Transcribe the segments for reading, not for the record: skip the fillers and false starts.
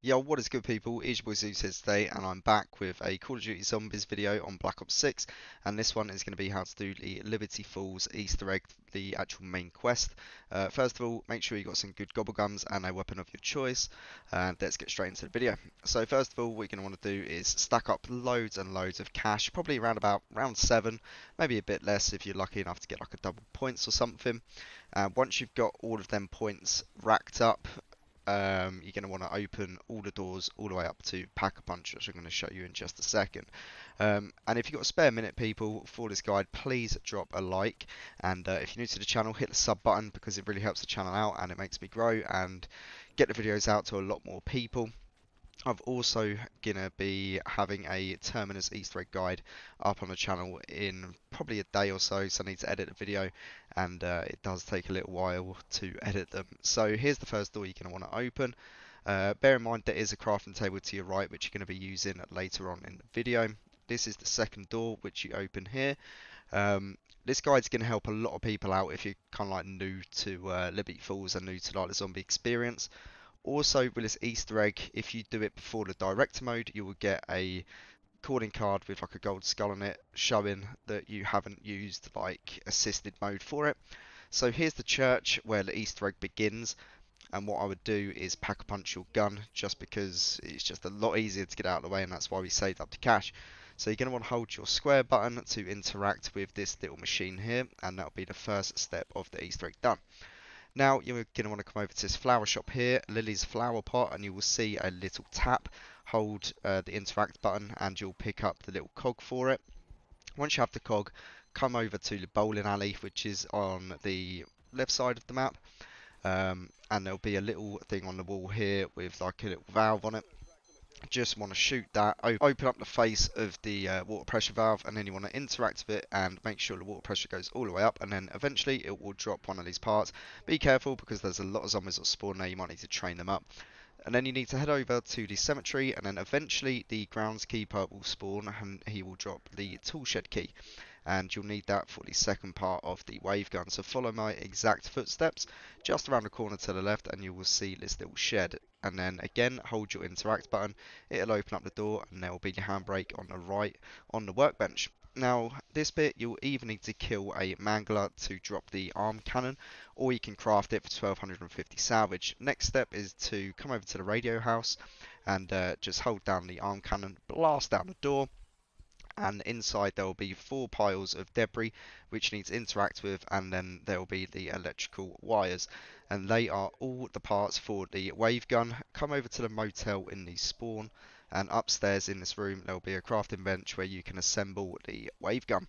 Yo, what is good people? It's your boy Zeus here today, and I'm back with a Call of Duty Zombies video on Black Ops 6, and this one is going to be how to do the Liberty Falls Easter egg, the actual main quest. First of all, make sure you got some good gobble gums and a weapon of your choice, and let's get straight into the video. So first of all, what you're going to want to do is stack up loads and loads of cash, probably around about round 7, maybe a bit less if you're lucky enough to get like a double points or something. Once you've got all of them points racked up, you're going to want to open all the doors all the way up to Pack-a-Punch, which I'm going to show you in just a second. And if you've got a spare minute, people, for this guide, please drop a like. And if you're new to the channel, hit the sub button because it really helps the channel out and it makes me grow and get the videos out to a lot more people. I've also gonna be having a Terminus Easter egg guide up on the channel in probably a day or so, so I need to edit the video, and it does take a little while to edit them. So here's the first door you're gonna want to open. Bear in mind there is a crafting table to your right which you're going to be using later on in the video. This is the second door which you open here. This guide's going to help a lot of people out if you're kind of like new to Liberty Falls and new to like the zombie experience. Also, with this Easter egg, if you do it before the director mode, you will get a calling card with like a gold skull on it, showing that you haven't used like assisted mode for it. So here's the church where the Easter egg begins, and what I would do is pack-a-punch your gun, just because it's just a lot easier to get out of the way, and that's why we saved up the cash. So you're going to want to hold your square button to interact with this little machine here, and that'll be the first step of the Easter egg done. Now you're going to want to come over to this flower shop here, Lily's Flower Pot, and you will see a little tap. Hold the interact button and you'll pick up the little cog for it. Once you have the cog, come over to the bowling alley, which is on the left side of the map, and there'll be a little thing on the wall here with like a little valve on it. Just want to shoot that, open up the face of the water pressure valve, and then you want to interact with it and make sure the water pressure goes all the way up, and then eventually it will drop one of these parts. Be careful because there's a lot of zombies that spawn there, you might need to train them up. And then you need to head over to the cemetery, and then eventually the groundskeeper will spawn and he will drop the tool shed key. And you'll need that for the second part of the wave gun. So follow my exact footsteps just around the corner to the left and you will see this little shed. And then again, hold your interact button, it'll open up the door, and there will be the handbrake on the right on the workbench. Now, this bit, you'll either need to kill a mangler to drop the arm cannon, or you can craft it for 1250 salvage. Next step is to come over to the radio house and just hold down the arm cannon, blast down the door, and inside there will be 4 piles of debris which you need to interact with, and then there will be the electrical wires, and they are all the parts for the wave gun. Come over to the motel in the spawn, and upstairs in this room there will be a crafting bench where you can assemble the wave gun.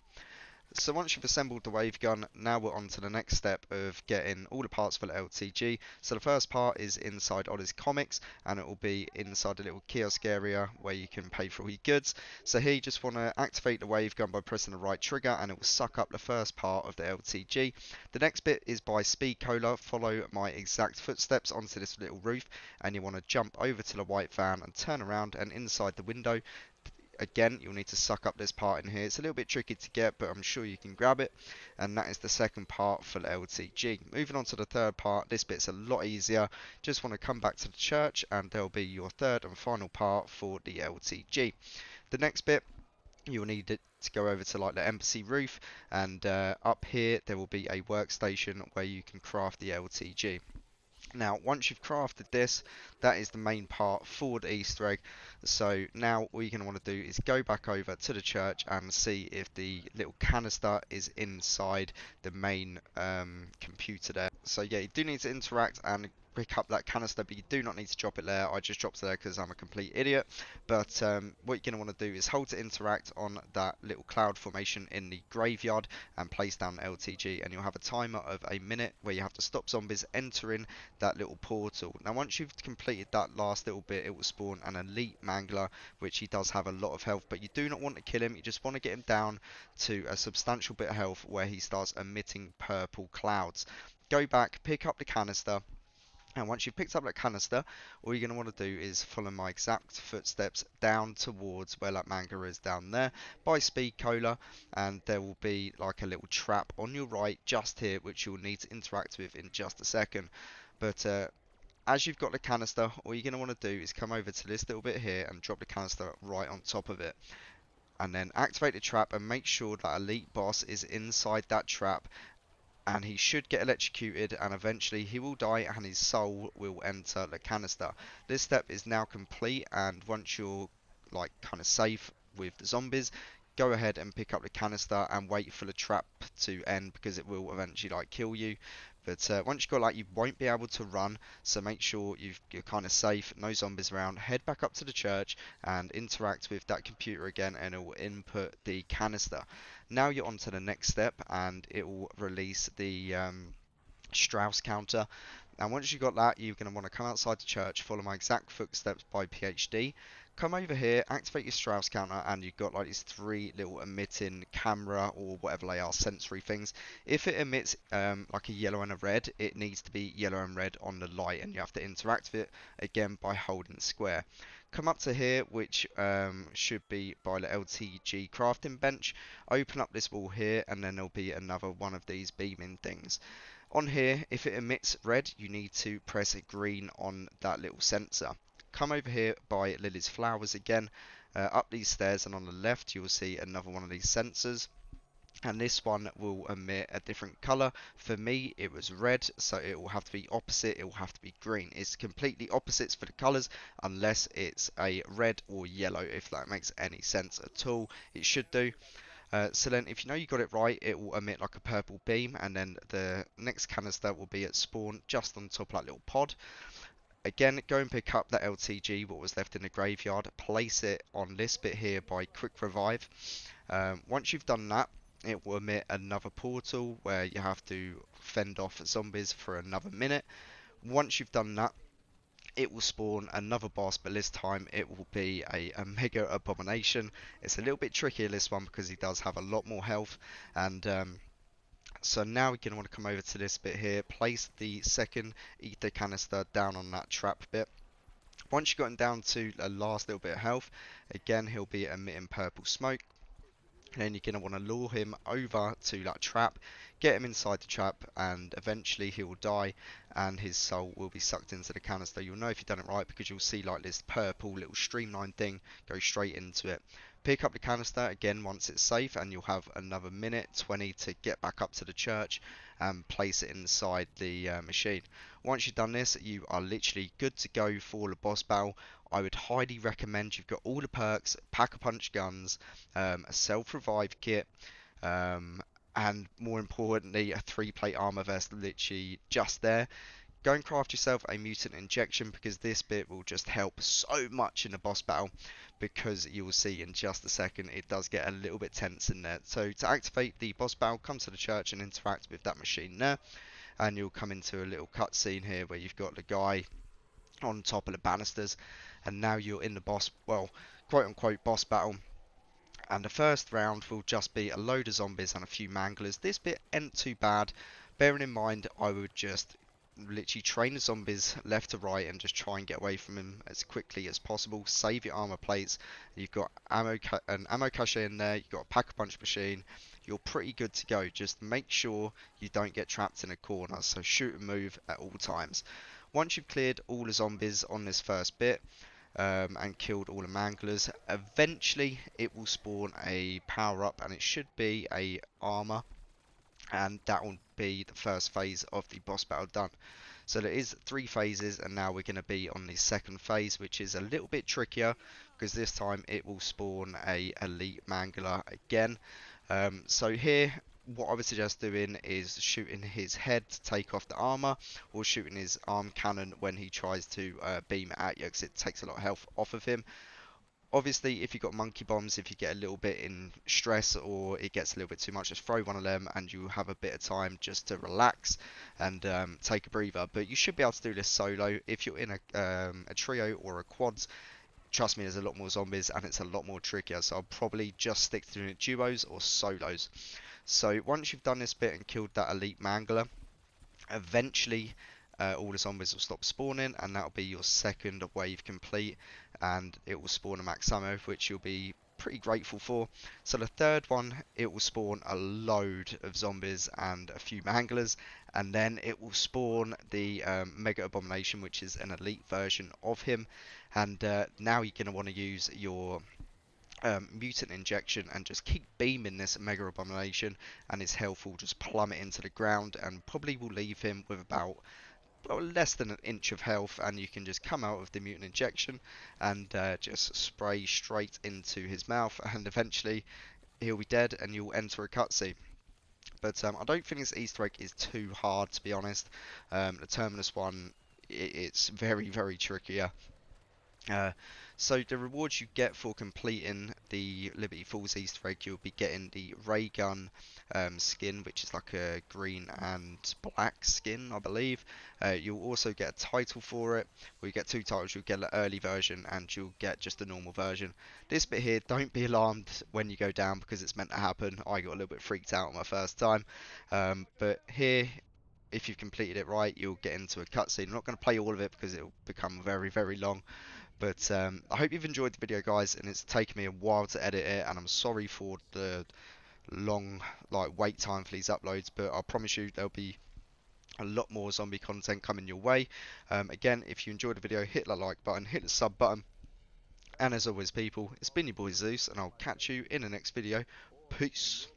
So once you've assembled the wave gun, now we're on to the next step of getting all the parts for the LTG. So the first part is inside Ollie's Comics, and it will be inside the little kiosk area where you can pay for all your goods. So here you just want to activate the wave gun by pressing the right trigger, and it will suck up the first part of the LTG. The next bit is by Speed Cola. Follow my exact footsteps onto this little roof, and you want to jump over to the white van and turn around, and inside the window, again, you'll need to suck up this part in here. It's a little bit tricky to get, but I'm sure you can grab it. And that is the second part for the LTG. Moving on to the third part, this bit's a lot easier. Just want to come back to the church, and there'll be your third and final part for the LTG. The next bit, you will need it to go over to like the embassy roof, and up here there will be a workstation where you can craft the LTG. Now, once you've crafted this, that is the main part for the Easter egg. So now all you're going to want to do is go back over to the church and see if the little canister is inside the main computer there. So yeah, you do need to interact and pick up that canister, but you do not need to drop it there. I just dropped it there because I'm a complete idiot. But what you're going to want to do is hold to interact on that little cloud formation in the graveyard and place down LTG, and you'll have a timer of a minute where you have to stop zombies entering that little portal. Now once you've completed that last little bit, it will spawn an elite mangler, which he does have a lot of health, but you do not want to kill him. You just want to get him down to a substantial bit of health where he starts emitting purple clouds. Go back, pick up the canister, and once you've picked up that canister, all you're going to want to do is follow my exact footsteps down towards where that manga is down there by Speed Cola, and there will be like a little trap on your right just here which you'll need to interact with in just a second. But As you've got the canister, all you're going to want to do is come over to this little bit here and drop the canister right on top of it. And then activate the trap and make sure that elite boss is inside that trap, and he should get electrocuted, and eventually he will die and his soul will enter the canister. This step is now complete, and once you're like kind of safe with the zombies, go ahead and pick up the canister and wait for the trap to end, because it will eventually like kill you. But once you've got like, you won't be able to run, so make sure you're kind of safe, no zombies around. Head back up to the church and interact with that computer again, and it will input the canister. Now you're on to the next step, and it will release the Strauss counter. And once you've got that, you're going to want to come outside the church, follow my exact footsteps by PhD. Come over here, activate your Strauss counter, and you've got like these three little emitting camera or whatever they are, sensory things. If it emits like a yellow and a red, it needs to be yellow and red on the light, and you have to interact with it again by holding square. Come up to here, which should be by the LTG crafting bench. Open up this wall here, and then there'll be another one of these beaming things. On here, if it emits red, you need to press green on that little sensor. Come over here by Lily's flowers again, up these stairs, and on the left you will see another one of these sensors, and this one will emit a different color. For me it was red, so it will have to be opposite, it will have to be green. It's completely opposites for the colors unless it's a red or yellow, if that makes any sense at all. It should do. So then if you know you got it right, it will emit like a purple beam, and then the next canister will be at spawn just on top of that little pod. Again, go and pick up that LTG, what was left in the graveyard, place it on this bit here by quick revive. Once you've done that, it will emit another portal where you have to fend off zombies for another minute. Once you've done that, it will spawn another boss, but this time it will be a mega abomination. It's a little bit trickier this one because he does have a lot more health, and so now we're going to want to come over to this bit here, place the second ether canister down on that trap bit. Once you've gotten down to the last little bit of health, again he'll be emitting purple smoke. And then you're going to want to lure him over to that trap, get him inside the trap, and eventually he will die and his soul will be sucked into the canister. You'll know if you've done it right because you'll see like this purple little streamline thing go straight into it. Pick up the canister again once it's safe, and you'll have another minute 20 to get back up to the church and place it inside the machine. Once you've done this, you are literally good to go for the boss battle. I would highly recommend, you've got all the perks, pack-a-punch guns, a self-revive kit, and more importantly a 3-plate armor vest literally just there. Go and craft yourself a mutant injection, because this bit will just help so much in the boss battle, because you will see in just a second it does get a little bit tense in there. So to activate the boss battle, come to the church and interact with that machine there, and you'll come into a little cutscene here where you've got the guy on top of the banisters, and now you're in the boss, well, quote unquote boss battle. And the first round will just be a load of zombies and a few manglers. This bit ain't too bad, bearing in mind I would just literally train the zombies left to right and just try and get away from him as quickly as possible. Save your armor plates. You've got an ammo cache in there, you've got a pack-a-punch machine. You're pretty good to go. Just make sure you don't get trapped in a corner, so shoot and move at all times. Once you've cleared all the zombies on this first bit, and killed all the manglers, eventually it will spawn a power up, and it should be a armor, and that will be the first phase of the boss battle done. So there is 3 phases, and now we're going to be on the second phase, which is a little bit trickier because this time it will spawn a elite mangler again. So here what I would suggest doing is shooting his head to take off the armor, or shooting his arm cannon when he tries to beam it at you, because it takes a lot of health off of him. Obviously, if you've got monkey bombs, if you get a little bit in stress or it gets a little bit too much, just throw one of them and you have a bit of time just to relax and take a breather. But you should be able to do this solo. If you're in a trio or a quads, trust me, there's a lot more zombies and it's a lot more trickier, so I'll probably just stick to doing it duos or solos. So once you've done this bit and killed that elite mangler, eventually all the zombies will stop spawning, and that'll be your second wave complete, and it will spawn a max ammo, which you'll be pretty grateful for. So the third one, it will spawn a load of zombies and a few manglers, and then it will spawn the Mega Abomination, which is an elite version of him. And now you're going to want to use your mutant injection and just keep beaming this Mega Abomination, and his health will just plummet into the ground and probably will leave him with about, well, less than an inch of health, and you can just come out of the mutant injection and just spray straight into his mouth, and eventually he'll be dead and you'll enter a cutscene. But I don't think this Easter egg is too hard, to be honest. The Terminus one, it's very, very trickier. Uh, so the rewards you get for completing the Liberty Falls Easter egg, you'll be getting the ray gun skin, which is like a green and black skin, I believe. You'll also get a title for it. Well, you get two titles. You'll get the early version and you'll get just the normal version. This bit here, don't be alarmed when you go down because it's meant to happen. I got a little bit freaked out on my first time. But here, if you've completed it right, you'll get into a cutscene. I'm not going to play all of it because it'll become very, very long. But I hope you've enjoyed the video, guys, and it's taken me a while to edit it, and I'm sorry for the long wait time for these uploads, but I promise you there'll be a lot more zombie content coming your way. Again, if you enjoyed the video, hit that like button, hit the sub button, and as always, people, it's been your boy Zeus, and I'll catch you in the next video. Peace.